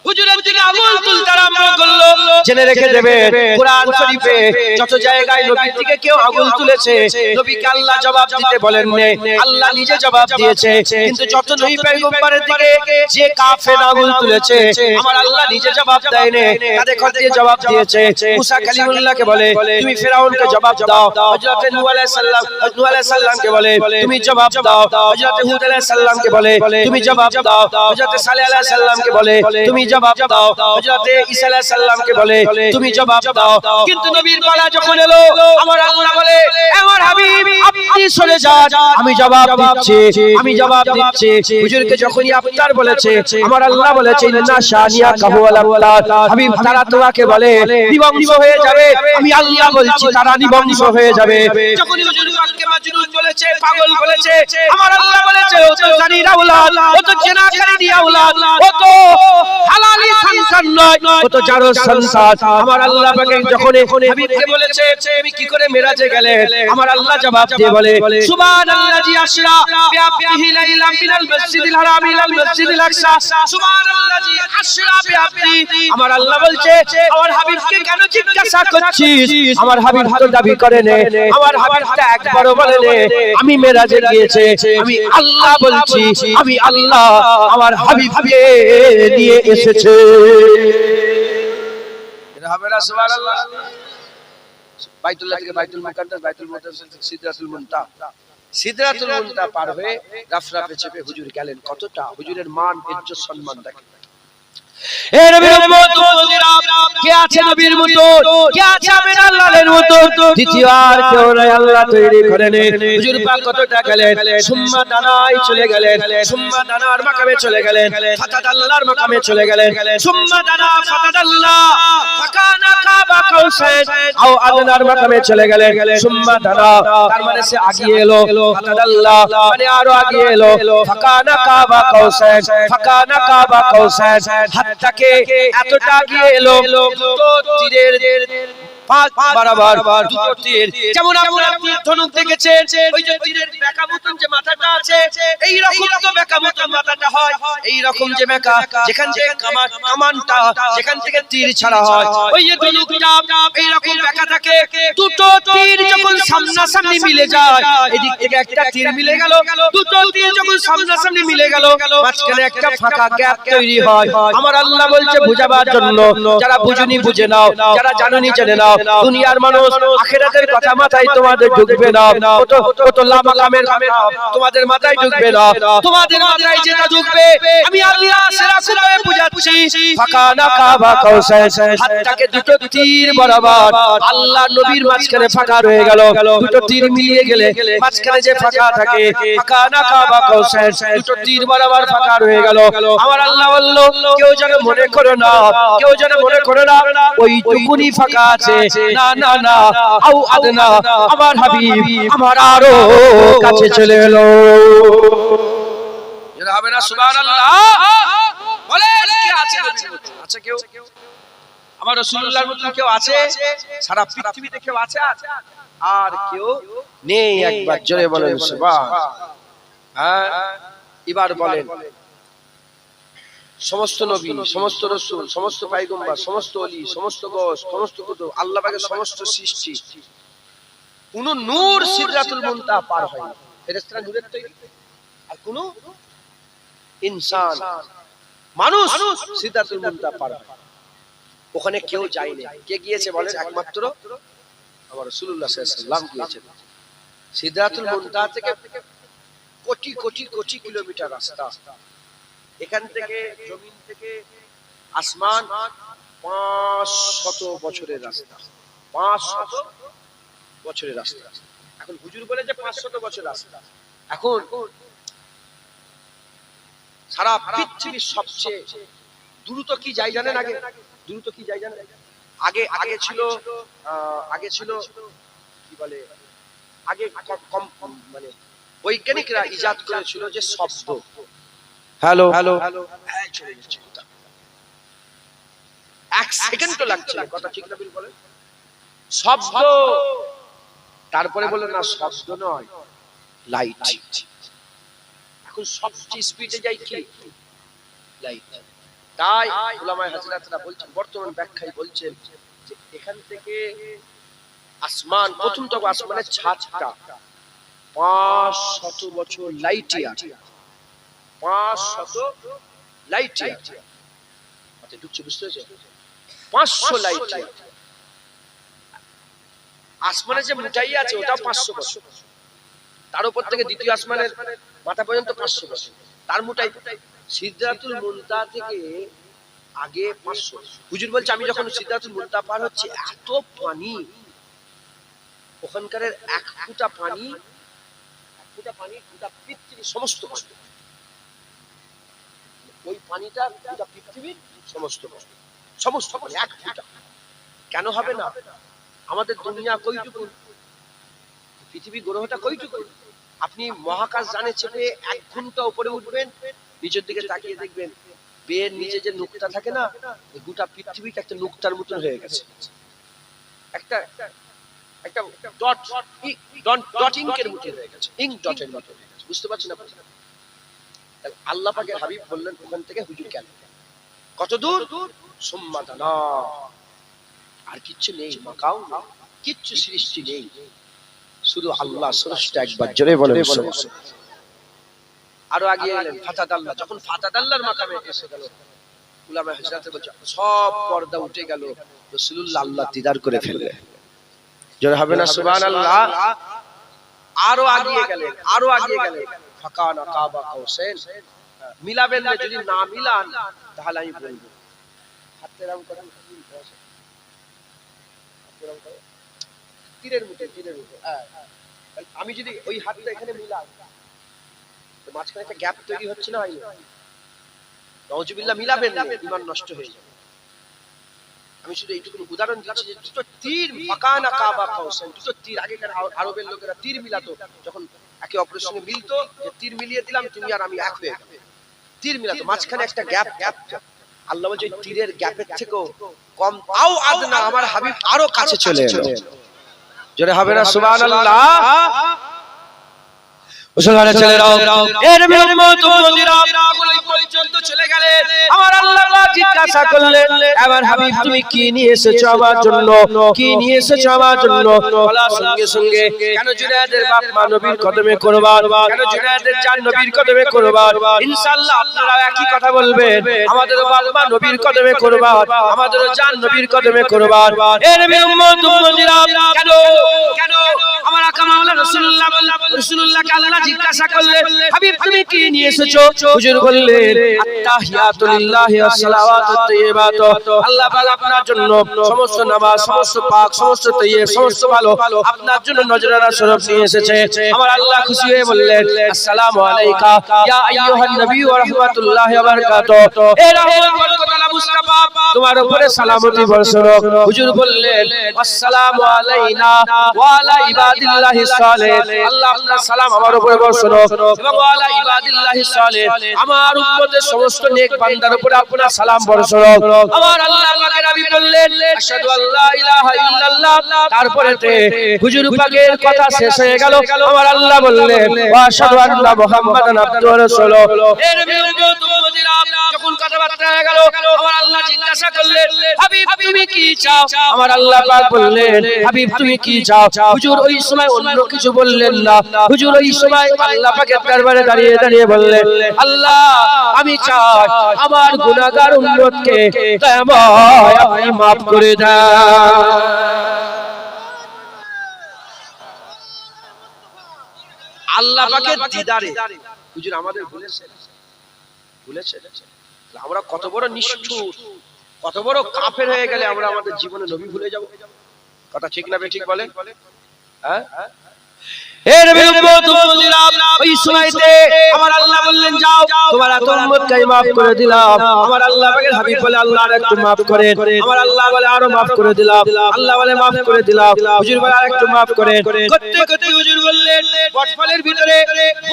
হুজুরের দিকে আঙুল তুলতে আরম্ভ করলো জেনে রেখে দেবে কোরআন শরীফে যত জায়গায় নবীর দিকে কেউ আঙুল তুলেছে নবীকে আল্লাহ জবাব দিতে বলেন না আল্লাহ নিজে জবাব দিয়েছে কিন্তু যত নবী পয়গম্বরের দিকে যে কাফের আঙুল তুলেছে আমার আল্লাহ নিজে জবাব দেয়নি তাদের কথা দিয়ে জবাব দিয়েছে মুসা কালিমুল্লাহকে বলে তুমি ফিরাউনকে জবাব দাও হযরত নূহ আলাইহিস সালামকে বলে তুমি জবাব দাও হযরত হুদ আলাইহিস সালামকে বলে তুমি জবাব দাও হযরত সালেহ আলাইহিস সালামকে বলে তুমি জবাব দাও হযরতে ঈসা আলাইহিস সালামকে বলে তুমি জবাব দাও। কিন্তু নবীর পালা যখন এলো আমার আল্লাহ বলে আমার হাবিব আপনি সরে যান, আমি জবাব দিচ্ছি, আমি জবাব দিচ্ছি। হুজুরকে যখনই আফতার বলেছে আমার আল্লাহ বলেছে ইন্না শানিয়া কাহু আল-আবতার, হাবিব তারা তোমাকে বলে নিবংশ হয়ে যাবে, আমি আল্লাহ বলছি তারা নিবংশ হয়ে যাবে। যখন হুজুর পাককে মাজনুন বলেছে, পাগল বলেছে, আমার আল্লাহ বলেছে ও তো জানির আওলাদ, ও তো জেনাকারী আওলাদ, ও তো হালালি সন্তান নয়, ও তো জারজ সন্তান। আমার আল্লাহ পাক যখন হাবিবকে বলেছে তুমি কি করে মেরাজে গেলে, আমার আল্লাহ জবাব দিয়ে বলে সুবহানাল্লাযী আসরা বিআবদিহি লাইলাম মিনাল মসজিদিল হারাম ইলাল মসজিদিল আকসা, সুবহানাল্লাযী আসরা বিআবদি। আমার আল্লাহ বলছে আমার হাবিবকে কেন জিজ্ঞাসা করছিস, আমার হাবিব তো দাবি করে নে, আমার হাবিবটা একবারও বলে নে আমি মেরাজে গিয়েছে, আমি আল্লাহ বলছি, আমি আল্লাহ আমার হাবিবকে নিয়ে এসেছে। এটা হবে না সুবহানাল্লাহ। বাইতুল্লাহ থেকে বাইতুল মুকাদ্দাস, বাইতুল মুকাদ্দাস সিদরাতুল মুনতাহা, সিদরাতুল মুনতাহা পার হয়ে রাফরাফে চেপে হুজুর গেলেন। কতটা হুজুরের মান ইজ্জত সম্মান দেখেন। এ নবীর উম্মত মুজিরা কে আছে নবীর মতো, কে আছে আমিনার লালের মতো, দ্বিতীয় আর কেউ নাই আল্লাহ তৈরি করেন। হুজুর পাক কতটা গেলেন, সুম্মা দানায় চলে গেলেন, সুম্মা দানার মাকামে চলে গেলেন, ফাতাদাল্লাহর মাকামে চলে গেলেন, সুম্মা দানা ফাতাদাল্লাহ ফাকানা কাবা কাউসাইন আও আদনার মাকামে চলে গেলেন, সুম্মা দানা তার মানে সে আগিয়ে এলো, ফাতাদাল্লাহ মানে আরো আগিয়ে এলো, ফাকানা কাবা কাউসাইন, ফাকানা কাবা কাউসাইন হাতটাকে এতটা আগিয়ে এলো দুটো তীরের পাঁচ বরাবর দুটো তীর, যেমন আপনারা তীর ধনুক দেখেছেন ওই যে তীরের বেঁকা মতন যে মাথাটা আছে এই রকম তো বেঁকা মতন মাথাটা হয়, এই রকম যে বেঁকা যেখান থেকে কামানটা যেখান থেকে তীর ছাড়া হয় ওই যে ধনুকটা এই রকম বেঁকা থাকে। দুটো তীর যখন সামনাসামনি মিলে যায়, এদিক থেকে একটা তীর মিলে গেল, দুটো তীর যখন সামনাসামনি মিলে গেল মাঝখানে একটা ফাঁকা গ্যাপ তৈরি হয়। আমার আল্লাহ বলছে বুঝাবার জন্য, যারা বুঝুনি বুঝে নাও, যারা জানুনি জেনে নাও। দুনিয়ার মানুষ আখিরাতের কথা মাথায় তোমাদের ঢুকবে না, কত লামাকামের তোমাদের মাথায় ঢুকবে না, তোমাদের মাথায় যেটা ঢুকবে আমি আল্লাহ সেরকমভাবে বুঝাচ্ছি। ফাকানা কাবা কাউসাইন হাতটাকে দুটো তীর বরাবর আল্লাহ নবীর মাঝখানে ফাঁকা রয়ে গেল, দুটো তীর মিলিয়ে গেলে মাঝখানে যে ফাঁকা থাকে ফাকানা কাবা কাউসাইন দুটো তীর বরাবর ফাঁকা রয়ে গেল। আমার আল্লাহ বলল কেউ যেন মনে করো না, কেউ যেন মনে করো না ওই টুকুনি ফাঁকা আছে, না না না আও আদনা আমার হাবিব আমার আরো কাছে চলে এলো। এরা হবে না সুবহানাল্লাহ বলেন কে আছে নবীর মতো? আছে কেউ? আমার রাসূলুল্লাহর মতো কেউ আছে? সারা পৃথিবীতে কেউ আছে? আর কেউ নেই। একবার জোরে বলেন সুবহান। হ্যাঁ এবার বলেন সমস্ত নবী, সমস্ত রাসূল, সমস্ত পয়গম্বর, সমস্ত ওলি, সমস্ত গওস, সমস্ত কুতুব, আল্লাহ পাকের সমস্ত সৃষ্টি কোন নূর সিদরাতুল মুনতাহা পার হয় না। ফেরেশতারা নূরের তৈরি, আর কোন ইনসান মানুষ সিদরাতুল মুনতাহা পার হয় ওখানে কেউ যায়নি। কে গিয়েছে বলেন? একমাত্র আমার রাসূলুল্লাহ সাল্লাল্লাহু আলাইহি ওয়াসাল্লাম গিয়েছেন। সিদরাতুল মুনতাহা থেকে কোটি কোটি কোটি কিলোমিটার রাস্তা, এখান থেকে জমিন থেকে আসমান 500 বছরের রাস্তা, 500 বছরের রাস্তা। এখন হুজুর বলে যে 500 বছর রাস্তা। এখন সারা পৃথিবীর সবচেয়ে দ্রুত কি যায় জানেন? আগে দ্রুত কি যায় জানেন? আগে ছিল কি বলে, আগে কম মানে বৈজ্ঞানিকরা ইজাদ করেছিল যে শব্দ, হ্যালো হ্যালো এক সেকেন্ড তো লাগছে না, কথা ঠিক না বলেন? শব্দ, তারপরে বলেন না শব্দ নয় লাইট। এখন সবচেয়ে স্পিডে যায় কি? লাইট। তাই উলামায়ে হাজরাতরা বলছেন, বর্তমান ব্যাখ্যায় বলছেন যে এখান থেকে আসমান, প্রথমতম আসমানের ছাদটা 500 বছর লাইটে আছে, 500 লাইটে আছে। আচ্ছা ঢুকছে, বুঝতে হয়েছে? 500 লাইটে আছে। আসমানে যে মুটাই আছে ওটাও 500 বছর, তার উপর থেকে দ্বিতীয় আসমানের মাথা পর্যন্ত 500 বছর, তার মুটাই। সিদরাতুল মুনতাহা থেকে আগে 500। হুজুর বলছে আমি যখন সিদরাতুল মুনতাহা পার হচ্ছে এত পানি, ওখানকার এক ফুটা পানি গোটা পৃথিবীর সমস্ত পানি, ওই পানিটা গোটা পৃথিবীর সমস্ত পানি এক ফুটা। কেন হবে না? আমাদের দুনিয়া কইটুকু, পৃথিবী গ্রহটা কইটুকু। আপনি মহাকাশ যানে চেপে 1 ঘন্টা উপরে উঠবেন, নিচের দিকে তাকিয়ে দেখবেন বের নিচে যে নুকটা থাকে না, ওই গোটা পৃথিবীটা একটা নুকটার মতো হয়ে গেছে, একটা একটা ডট ডট ইঙ্কের মতো হয়ে গেছে, ইঙ্ক ডটের মতো হয়ে গেছে। বুঝতে পারছেন আপনি? আল্লাহ পাকের হাবিব বললেন ওখান থেকে হুজুর কেন কত দূর? সুম্মাদানা, আর কিচ্ছু নেই, মাকাও কিচ্ছু সৃষ্টি নেই, শুধু আল্লাহ স্রষ্টা। একবার জোরে বলেন সুবহানাল্লাহ। আরো আগে এলেন ফাতাদাল্লাহ, যখন ফাতাদাল্লাহর মাকামে এসে গেল, উলামা হযরতে বলছে সব পর্দা উঠে গেল, রাসূলুল্লাহ আল্লাহ দিদার করে ফেললেন। জোরে হবে না সুবহানাল্লাহ? আরো আগিয়ে গেলেন, আরো আগিয়ে গেলেন, ফাকানা কাবা কাউসাইন। মিলাবেন না, যদি না মিলান তাহলে আমি বলবো হাতে রাম করেন, তীরের মুঠে আমি যদি ওই হাতটা এখানে মিলাই, তো মাঝখানে একটা গ্যাপ তৈরি হচ্ছে না, হয়নি? নাউজুবিল্লাহ, মিলাবেন না, ঈমান নষ্ট হয়ে যাবে। আমি শুধু এইটুকু উদাহরণ দিচ্ছি যে দুটো তীর, ফাকানা কাবা কাউসাইন, দুটো তীর, আগেকার আরবের লোকেরা তীর মিলাতো, যখন একে অপরের সঙ্গে মিলতো, যে তীর মিলিয়ে দিলাম তুমি আর আমি এক হয়ে গেল, তীর মিলাতো, মাঝখানে একটা গ্যাপ। আল্লাহ বলছে তীরের গ্যাপের থেকেও কম, আও আদনা, আমার হাবিব আরো কাছে চলে এলো। জোরে হবে না সুবহানাল্লাহ? মুসলমানের ছেলেরাও, এর উম্মত উম্মতিরা ওই পর্যন্ত চলে গেলেন। আমার আল্লাহ জিজ্ঞাসা করলেন, আমার হাবিব তুমি কি নিয়ে এসেছো আমার জন্য? কি নিয়ে এসেছো আমার জন্য? বলার সঙ্গে সঙ্গে, কেন জুনায়েদের বাপ মা নবীর কদমে কুরবান, কেন জুনায়েদের জান নবীর কদমে কুরবান। ইনশাআল্লাহ আপনারা একই কথা বলবেন, আমাদেরও বাপ মা নবীর কদমে কুরবান, আমাদেরও জান নবীর কদমে কুরবান। এর উম্মত উম্মতিরা, কেন কেন আমার আকা মাওলানা রাসূলুল্লাহকে আল্লাহ জিজ্ঞাসা করলেন, হাবিব তুমি কি নিয়ে এসেছো? হুজুর বললেন, আত্তাহিয়াতু লিল্লাহি ওয়াস সালাওয়াতুত তাইয়্যিবাত, আল্লাহ পাক আপনার জন্য সমস্ত নামাজ, সমস্ত পাক, সমস্ত তাইয়্যিব, সমস্ত ভালো আপনার জন্য নজরানা স্বরূপ নিয়ে এসেছে। আমার আল্লাহ খুশি হয়ে বললেন, আসসালামু আলাইকা ইয়া আইয়ুহান নবী ওয়া রাহমাতুল্লাহি ওয়া বারাকাতুহু, এ রহমত বরকত আলা মুস্তাফা, তোমার উপরে সালামতি বর্ষণ হোক। হুজুর বললেন, আসসালামু আলাইনা ওয়া আলা ইবাদিল্লাহিস সালিহিন, আল্লাহ আপনার সালাম আমার উপরে বর্ষণ হোক এবং ওয়ালা ইবাদিল্লাহিস সালিহিন, আমার উম্মতের সমস্ত নেক বান্দার উপরে আপনার সালাম বর্ষণ হোক। আমার আল্লাহ পাকের নবী বললেন, আশহাদু আল্লা ইলাহা ইল্লাল্লাহ, তারপরে হুজুর পাকের কথা শেষ হয়ে গেল। আমার আল্লাহ বললেন, ওয়া আশহাদু আন্না মুহাম্মাদান আবদুহু ওয়া রাসূলুহু। এর উম্মত উম্মতিরা যখন কথাবার্তা হয়ে গেল, আমার আল্লাহ জিজ্ঞাসা করলেন, হাবিব তুমি কি চাও? আমার আল্লাহ পাক বললেন, হাবিব তুমি কি চাও? হুজুর ওই সময় অন্য কিছু বললেন না, হুজুর ওই সময় আল্লাহ পাকের দরবারে দাঁড়িয়ে দাঁড়িয়ে বললেন, আল্লাহ আমি চাই আমার গুনাহগার উম্মতকে দয়াময় আপনি maaf করে দেন। আল্লাহ পাকের দিদারে হুজুর আমাদের ভুলেছেন। আমরা কত বড় নিষ্ঠুর, কত বড় কাফের হয়ে গেলে আমরা আমাদের জীবনে নবী ভুলে যাব। কথা ঠিক না বেঠিক বলেন? হ্যাঁ, এর উম্মত উম্মতিরা ওই সময়তে আমার আল্লাহ বললেন, যাও তোমার এত উম্মতকে maaf করে দিলাম। আমার আল্লাহ পাকের হাবিব বলে, আল্লাহ আরেকটু maaf করেন। আমার আল্লাহ বলে, আরো maaf করে দিলাম। আল্লাহ বলে, maaf করে দিলাম। হুজুর বলে, আরেকটু maaf করেন। করতে করতে হুজুর বললেন, বটফলের ভিতরে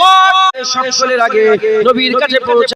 বট সকলের আগে নবীর কাছে পৌঁছে